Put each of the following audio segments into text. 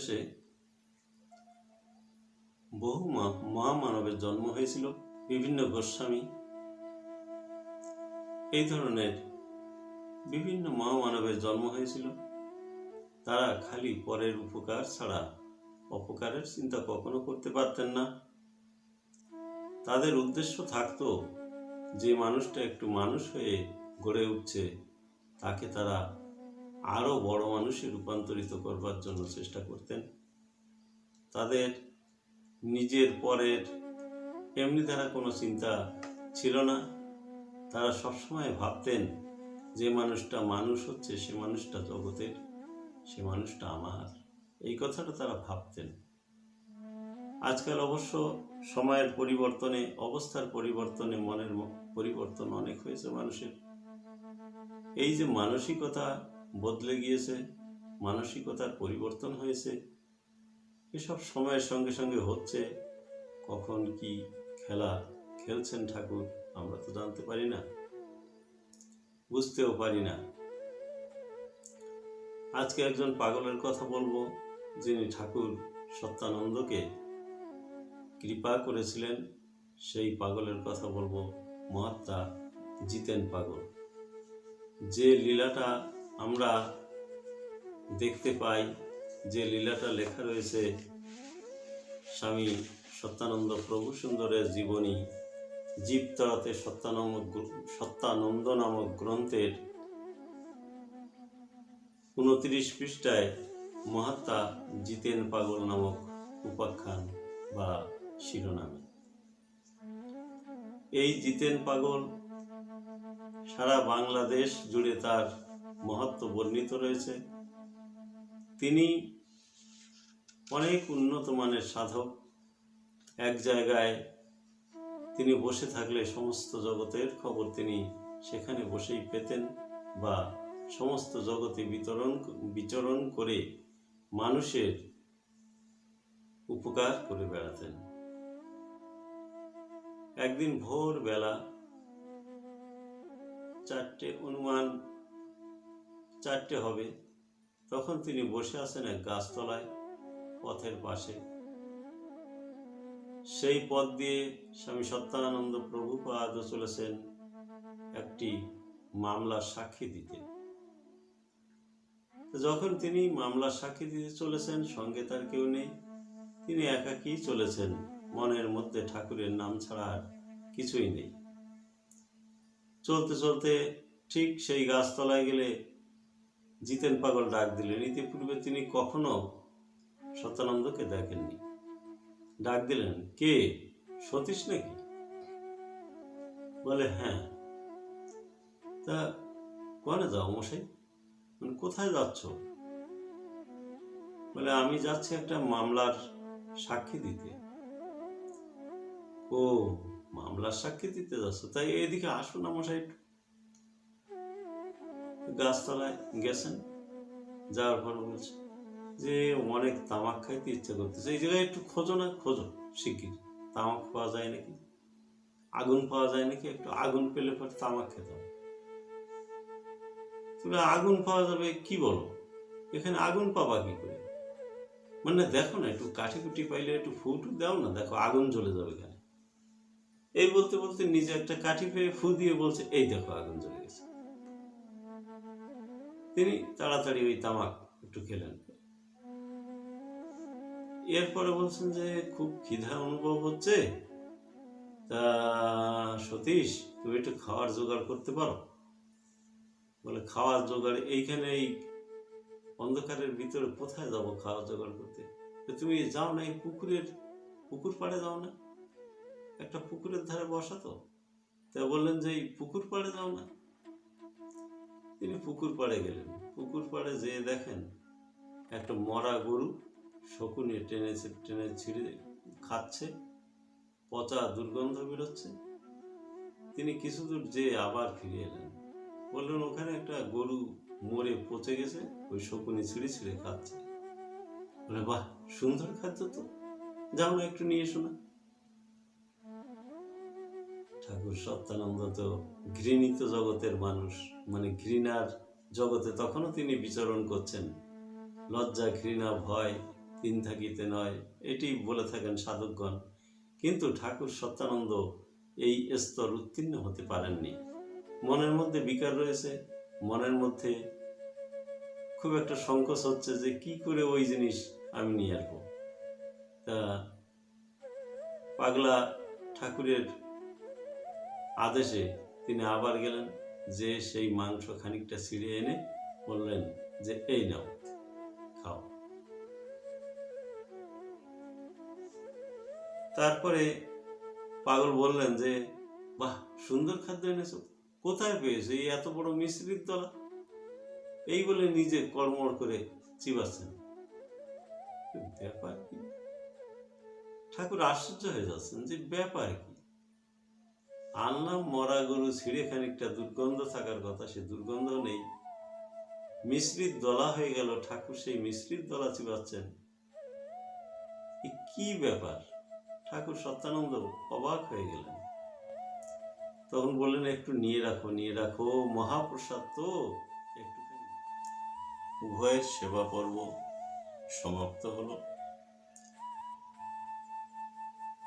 ভারতবর্ষে বহু মহামানবের জন্ম হয়েছিল। বিভিন্ন গোস্বামী, এই ধরনের বিভিন্ন মহামানবের জন্ম হয়েছিল। তারা খালি পরের উপকার ছাড়া অপকারের চিন্তা কখনো করতে পারতেন না। তাদের উদ্দেশ্য থাকতো যে মানুষটা একটু মানুষ হয়ে গড়ে উঠছে তাকে তারা আরো বড় মানুষে রূপান্তরিত করবার জন্য চেষ্টা করতেন। তাদের নিজের পরের এমনি তারা কোনো চিন্তা ছিল না। তারা সবসময় ভাবতেন যে মানুষটা মানুষ হচ্ছে সে মানুষটা জগতের, সে মানুষটা আমার, এই কথাটা তারা ভাবতেন। আজকাল অবশ্য সময়ের পরিবর্তনে, অবস্থার পরিবর্তনে মনের পরিবর্তন অনেক হয়েছে মানুষের। এই যে মানসিকতা বদলে গিয়েছে, মানসিকতার পরিবর্তন হয়েছে, এসব সময়ের সঙ্গে সঙ্গে হচ্ছে। কখন কি খেলা খেলছেন ঠাকুর আমরা তো জানতে পারি না, বুঝতেও পারি না। আজকে একজন পাগলের কথা বলবো, যিনি ঠাকুর সত্যানন্দকে কৃপা করেছিলেন। সেই পাগলের কথা বলবো, মহাত্মা জিতেন পাগল। যে লীলাটা আমরা দেখতে পাই, যে লীলাটা লেখা রয়েছে স্বামী সত্যানন্দ প্রভু সুন্দরের জীবনী, জীবতরাতে সত্যানন্দ নামক গ্রন্থের 29 পৃষ্ঠায় মহাত্মা জিতেন পাগল নামক উপাখ্যান বা শিরোনামে। এই জিতেন পাগল সারা বাংলাদেশ জুড়ে তার মহত্ব বর্ণিত রয়েছে। তিনি অনেক উন্নত মানের সাধক। এক জায়গায় তিনি বসে থাকলে সমস্ত জগতের খবর তিনি সেখানে বসেই পেতেন, বা সমস্ত জগতে বিচরণ করে মানুষের উপকার করে বেড়াতেন। একদিন ভোরবেলা 4টে হবে, তখন তিনি বসে আছেন এক গাছতলায় পথের পাশে। সেই পথ দিয়ে স্বামী সত্যানন্দ প্রভুপাদ চলেছেন একটি মামলার সাক্ষী দিতে। যখন তিনি মামলার সাক্ষী দিতে চলেছেন, সঙ্গে তার কেউ নেই, তিনি একাকী চলেছেন, মনের মধ্যে ঠাকুরের নাম ছাড়া আর কিছুই নেই। চলতে চলতে ঠিক সেই গাছতলায় গেলে জিতেন পাগল ডাক দিলেন। ইতিপূর্বে তিনি কখনো সত্যানন্দকে দেখেননি। ডাক দিলেন, কে, সতীশ নাকি? বলে হ্যাঁ। তা কোনে যাও মশাই? কোথায় যাচ্ছ? বলে আমি যাচ্ছি একটা মামলার সাক্ষী দিতে। ও, মামলার সাক্ষী দিতে যাচ্ছ? তাই এদিকে আসো না মশাই। গাছতলায় গেছেন, যাওয়ার পর বলছে যে অনেক তামাক খাইতে ইচ্ছা করতেছে, এই জায়গায় একটু খোঁজো না, খোঁজো শিগগির, তামাক পাওয়া যায় নাকি, আগুন পাওয়া যায় নাকি, একটু আগুন পেলে পর তামাক খেতাম। তুমি আগুন পাওয়া যাবে কি বলো? এখানে আগুন পাবা কি করে? মানে দেখো না, একটু কাঠি কুটি পাইলে একটু ফুটু দাও না, দেখো আগুন জ্বলে যাবে এখানে। এই বলতে বলতে নিজে একটা কাঠি পেয়ে ফু দিয়ে বলছে, এই দেখো আগুন জ্বলে গেছে। তিনি তাড়াতাড়ি ওই তামাক একটু খেলেন। এরপরে বলছেন যে খুব খিদা অনুভব হচ্ছে, তা সতীশ তুমি একটু খাওয়ার জোগাড় করতে পারো? বলে খাওয়ার জোগাড় এইখানে এই অন্ধকারের ভিতরে কোথায় যাবো খাওয়ার জোগাড় করতে? তুমি যাও না, এই পুকুর পাড়ে যাও না, একটা পুকুরের ধারে বসা তো। তা বললেন যে এই পুকুর পাড়ে যাও না। তিনি পুকুর পাড়ে গেলেন। পুকুর পাড়ে যেয়ে দেখেন একটা মরা গরু শকুনে টেনে ছিঁড়ে খাচ্ছে, পচা দুর্গন্ধ বেরোচ্ছে। তিনি কিছু দূর যেয়ে আবার ফিরে এলেন। বললেন ওখানে একটা গরু মরে পচে গেছে, ওই শকুনি ছিঁড়ে ছিঁড়ে খাচ্ছে। বলে বাহ, সুন্দর খাদ্য তো, যাও না একটু নিয়ে এসো না। ঠাকুর সত্যানন্দ তো ঘৃণিত জগতের মানুষ, মানে ঘৃণার জগতে তখনও তিনি বিচরণ করছেন। লজ্জা, ঘৃণা, ভয় দিন থাকিতে নয়, এটি বলে থাকেন সাধকগণ। কিন্তু ঠাকুর সত্যানন্দ এই স্তর উত্তীর্ণ হতে পারেননি। মনের মধ্যে বিকার রয়েছে, মনের মধ্যে খুব একটা সংকোচ হচ্ছে যে কি করে ওই জিনিস আমি নিয়ে আসবো। তা পাগলা ঠাকুরের আদেশে তিনি আবার গেলেন, যে সেই মাংস খানিকটা ছিঁড়ে এনে বললেন যে এই নাও, খাও। তারপরে পাগল বললেন যে বাহ, সুন্দর খাদ্য এনেছো, কোথায় পেয়েছো এই এত বড় মিশ্রিত দলা? এই বলে নিজে কড়মড় করে চিবাচ্ছেন। ব্যাপার কি? ঠাকুর আশ্চর্য হয়ে যাচ্ছেন যে ব্যাপার কি। আনলাম মরা গরু ছিঁড়ে, খানিকটা দুর্গন্ধ থাকার কথা, সে দুর্গন্ধ নেই, মিশ্রিত দলা হয়ে গেল, ঠাকুর সেই মিশ্রিত দলা চিবাচ্ছেন। কি ব্যাপার? ঠাকুর সত্যানন্দ অবাক হয়ে গেলেন। তখন বললেন একটু নিয়ে রাখো, নিয়ে রাখো, মহাপ্রসাদ তো, একটুখানি। উভয়ের সেবা পর্ব সমাপ্ত হলো।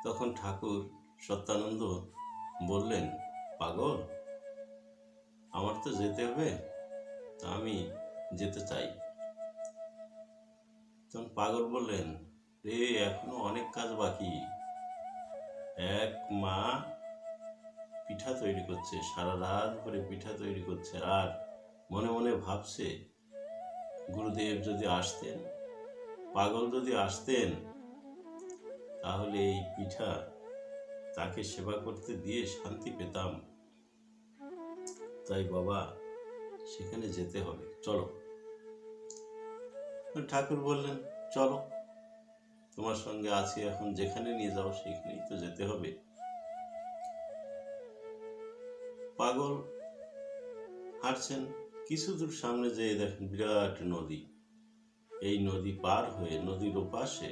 তখন ঠাকুর সত্যানন্দ বললেন, পাগল, আমার তো যেতে হবে, তা আমি যেতে চাই। তখন পাগল বললেন, রে এখনো অনেক কাজ বাকি। এক মা পিঠা তৈরি করছে, সারা রাত ভরে পিঠা তৈরি করছে, আর মনে মনে ভাবছে গুরুদেব যদি আসতেন, পাগল যদি আসতেন, তাহলে এই পিঠা তাকে সেবা করতে দিয়ে শান্তি পেতাম। তাই বাবা, সেখানে যেতে হবে, চলো। ঠাকুর বললেন, চলো, তোমার সঙ্গে আছি এখন, যেখানে নিয়ে যাও সেখানেই তো যেতে হবে। পাগল হাঁটছেন, কিছু দূর সামনে যেয়ে দেখেন বিরাট নদী। এই নদী পার হয়ে নদীর ওপাশে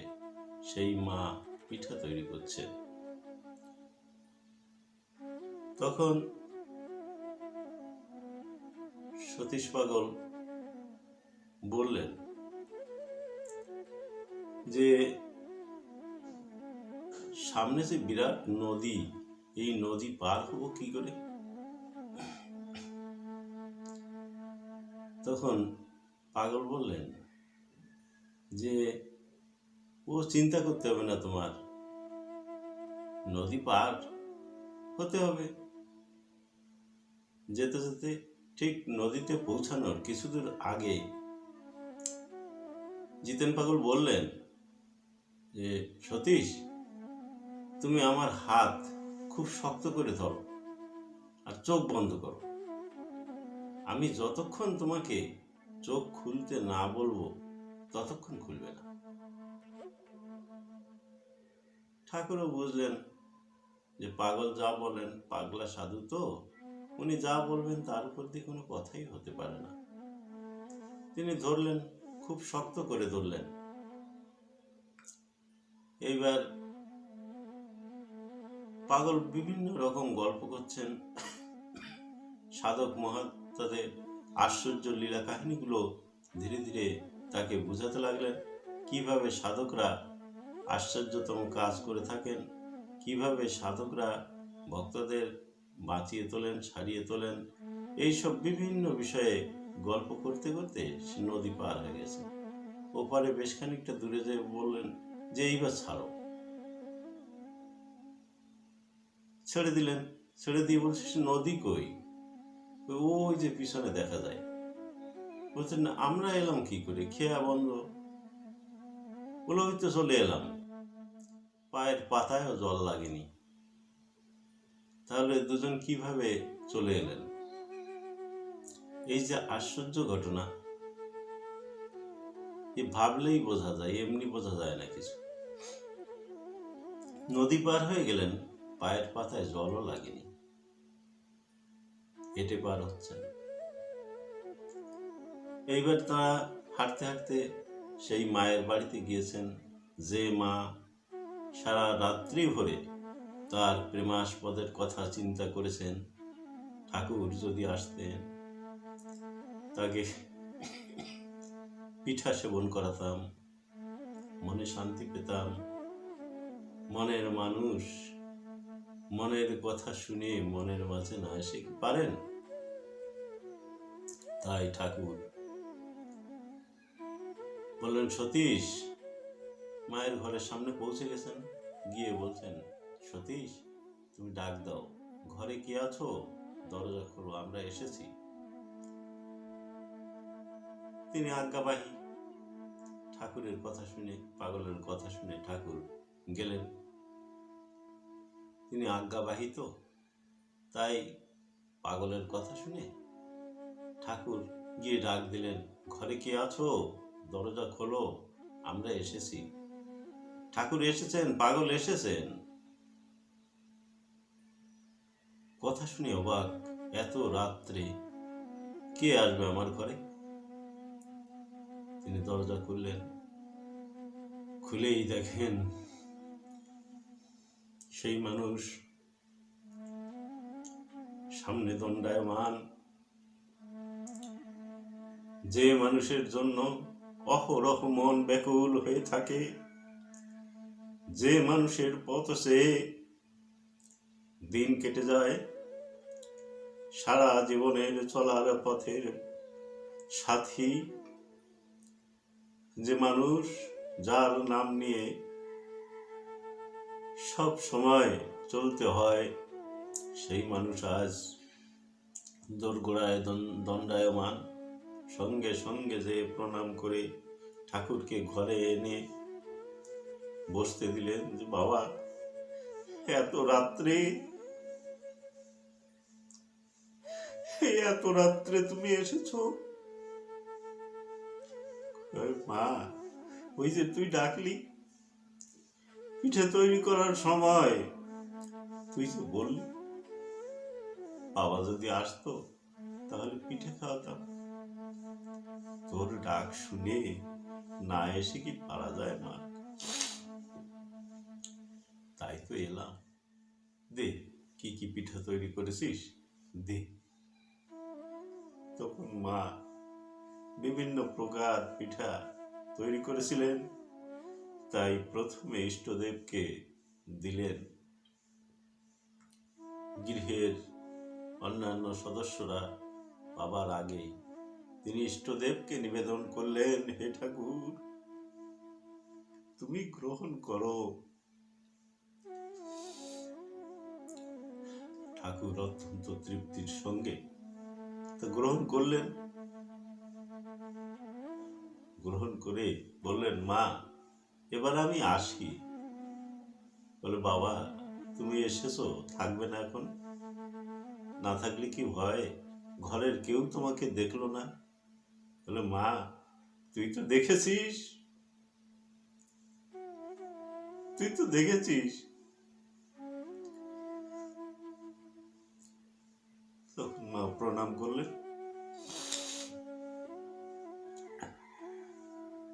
সেই মা পিঠা তৈরি করছে। তখন সতীশ পাগল বললেন যে সামনে যে বিরাট নদী, এই নদী পার হবো কি করে? তখন পাগল বললেন যে ও চিন্তা করতে হবে না তোমার, নদী পার হতে হবে। যেতে যেতে ঠিক নদীতে পৌঁছানোর কিছু দূর আগে জিতেন পাগল বললেন যে সতীশ, তুমি আমার হাত খুব শক্ত করে ধরো আর চোখ বন্ধ করো। আমি যতক্ষণ তোমাকে চোখ খুলতে না বলবো ততক্ষণ খুলবে না। ঠাকুরও বুঝলেন যে পাগল যা বলেন, পাগলা সাধু তো, উনি যা বলবেন তার উপর দিয়ে কোনো কথাই হতে পারে না। তিনি ধরলেন, খুব শক্ত করে ধরলেন। এইবার পাগল বিভিন্ন রকম গল্প করছেন, সাধক মহাত্মাদের আশ্চর্য লীলা কাহিনীগুলো ধীরে ধীরে তাকে বুঝাতে লাগলেন, কিভাবে সাধকরা আশ্চর্যতম কাজ করে থাকেন, কিভাবে সাধকরা ভক্তদের বাঁচিয়ে তোলেন, সারিয়ে তোলেন। এইসব বিভিন্ন বিষয়ে গল্প করতে করতে সে নদী পার হয়ে গেছে। ওপারে বেশ খানিকটা দূরে যেয়ে বললেন যে এইবার ছাড়ো। ছেড়ে দিলেন, ছেড়ে দিয়ে বলছে সে নদী কই? ওই যে পিছনে দেখা যায়। বলছেন না, আমরা এলাম কি করে, খেয়া বন্ধ। বলে ওই তো চলে এলাম, পায়ের পাতায়ও জল লাগেনি। তাহলে দুজন কিভাবে চলে এলেন? এই যে আশ্চর্য ঘটনা, এ ভাবলেই বোঝা যায়, এমনি বোঝা যায় না কিছু। নদী পার হয়ে গেলেন, পায়ের পাতায় জলও লাগেনি, হেঁটে পার হচ্ছেন। এইবার তারা হাঁটতে হাঁটতে সেই মায়ের বাড়িতে গিয়েছেন, যে মা সারা রাত্রি ভরে তার প্রেমাস্পদের কথা চিন্তা করেছেন। ঠাকুর যদি আসতেন, তাকে পিঠা সেবন করাতাম, মনে শান্তি পেতাম। মনের মানুষ মনের কথা শুনে মনের মাঝে না এসে কি পারেন? তাই ঠাকুর বললেন, সতীশ, মায়ের ঘরের সামনে পৌঁছে গেছেন, গিয়ে বলছেন, সতীশ, তুমি ডাক দাও, ঘরে কে আছো? দরজা খোলো, আমরা এসেছি। তিনি আজ্ঞাবাহী। ঠাকুরের কথা শুনে, পাগলের কথা শুনে ঠাকুর গেলেন। তিনি আজ্ঞাবাহী তো, তাই পাগলের কথা শুনে ঠাকুর গিয়ে ডাক দিলেন, ঘরে কে আছো? দরজা খোলো, আমরা এসেছি। ঠাকুর এসেছেন, পাগল এসেছেন। কথা শুনে অবাক, এত রাত্রে কে আসবে আমার ঘরে? তিনি দরজা খুললেন, খুলেই দেখেন সেই মানুষ সামনে দণ্ডায়মান, যে মানুষের জন্য অহরহ মন ব্যাকুল হয়ে থাকে, যে মানুষের পথে দিন কেটে যায়, সারা জীবনের চলার পথের সাথী, যে মানুষ যার নাম নিয়ে সব সময় চলতে হয়, সেই মানুষ আজ দোরগোড়ায় দণ্ডায়মান। সঙ্গে সঙ্গে যে প্রণাম করে ঠাকুরকে ঘরে এনে বসতে দিলেন, যে বাবা, এত রাত্রে তুমি এসেছো? মা, ওই যে তুই ডাকলি, পিঠে তৈরি করার সময় তুই যে বললি বাবা যদি আসতো তাহলে পিঠে খাওয়াতাম। তোর ডাক শুনে না এসে কি পারা যায় না? তাই তো এলাম। দে, কি কি পিঠা তৈরি করেছিস, দে। তখন মা বিভিন্ন প্রকার পিঠা তৈরি করেছিলেন। তাই প্রথমে ইষ্টদেবকে দিলেন। গৃহের অন্যান্য সদস্যরা বাবার আগে তিনি ইষ্টদেবকে নিবেদন করলেন, হে ঠাকুর, তুমি গ্রহণ করো। ঠাকুর অত্যন্ত তৃপ্তির সঙ্গে তা গ্রহণ করলেন। গ্রহণ করে বললেন, মা, এবার আমি আসি। বলে, বাবা, তুমি এসেছো, থাকবে না এখন? না থাকলে কি হয়? ঘরের কেউ তোমাকে দেখলো না? বলে, মা, তুই তো দেখেছিস, তখন মা প্রণাম করলেন।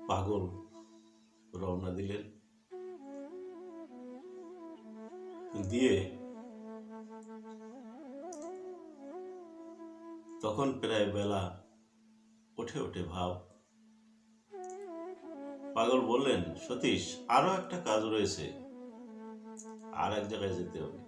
পাগল রওনা দিলেন। দিয়ে তখন প্রায় বেলা ওঠে ভাব। পাগল বললেন, সতীশ, আরো একটা কাজ রয়েছে, আর এক জায়গায় যেতে হবে।